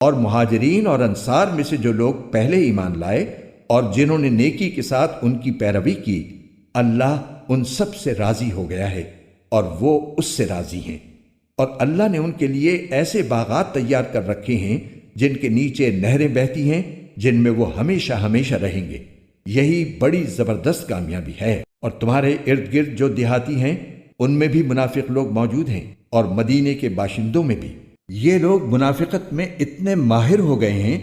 اور مہاجرین اور انصار میں سے جو لوگ پہلے ایمان لائے اور جنہوں نے نیکی کے ساتھ ان کی پیروی کی، اللہ ان سب سے راضی ہو گیا ہے اور وہ اس سے راضی ہیں۔ اور اللہ نے ان کے لیے ایسے باغات تیار کر رکھے ہیں جن کے نیچے نہریں بہتی ہیں، جن میں وہ ہمیشہ ہمیشہ رہیں گے۔ یہی بڑی زبردست کامیابی ہے۔ اور تمہارے ارد گرد جو دیہاتی ہیں ان میں بھی منافق لوگ موجود ہیں، اور مدینے کے باشندوں میں بھی۔ یہ لوگ منافقت میں اتنے ماہر ہو گئے ہیں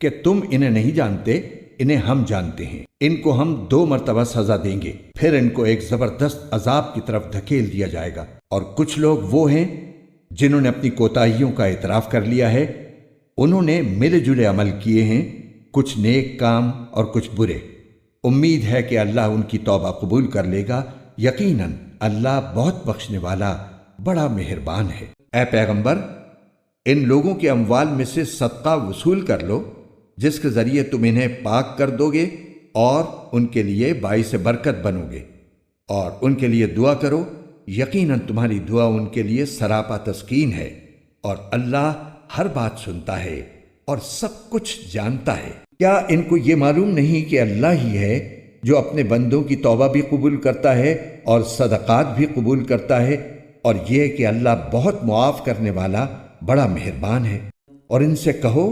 کہ تم انہیں نہیں جانتے، انہیں ہم جانتے ہیں۔ ان کو ہم 2 مرتبہ سزا دیں گے، پھر ان کو ایک زبردست عذاب کی طرف دھکیل دیا جائے گا۔ اور کچھ لوگ وہ ہیں جنہوں نے اپنی کوتاہیوں کا اعتراف کر لیا ہے، انہوں نے ملے جلے عمل کیے ہیں، کچھ نیک کام اور کچھ برے۔ امید ہے کہ اللہ ان کی توبہ قبول کر لے گا، یقیناً اللہ بہت بخشنے والا بڑا مہربان ہے۔ اے پیغمبر، ان لوگوں کے اموال میں سے صدقہ وصول کر لو جس کے ذریعے تم انہیں پاک کر دو گے اور ان کے لیے باعث برکت بنو گے، اور ان کے لیے دعا کرو، یقیناً تمہاری دعا ان کے لیے سراپا تسکین ہے، اور اللہ ہر بات سنتا ہے اور سب کچھ جانتا ہے۔ کیا ان کو یہ معلوم نہیں کہ اللہ ہی ہے جو اپنے بندوں کی توبہ بھی قبول کرتا ہے اور صدقات بھی قبول کرتا ہے، اور یہ کہ اللہ بہت معاف کرنے والا بڑا مہربان ہے۔ اور ان سے کہو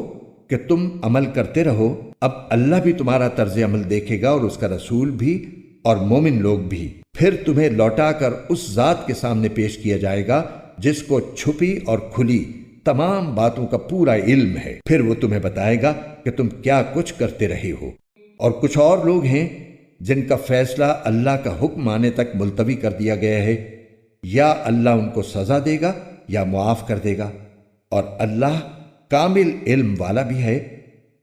کہ تم عمل کرتے رہو، اب اللہ بھی تمہارا طرز عمل دیکھے گا اور اس کا رسول بھی اور مومن لوگ بھی۔ پھر تمہیں لوٹا کر اس ذات کے سامنے پیش کیا جائے گا جس کو چھپی اور کھلی تمام باتوں کا پورا علم ہے، پھر وہ تمہیں بتائے گا کہ تم کیا کچھ کرتے رہے ہو۔ اور کچھ اور لوگ ہیں جن کا فیصلہ اللہ کا حکم آنے تک ملتوی کر دیا گیا ہے، یا اللہ ان کو سزا دے گا یا معاف کر دے گا، اور اللہ کامل علم والا بھی ہے،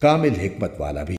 کامل حکمت والا بھی۔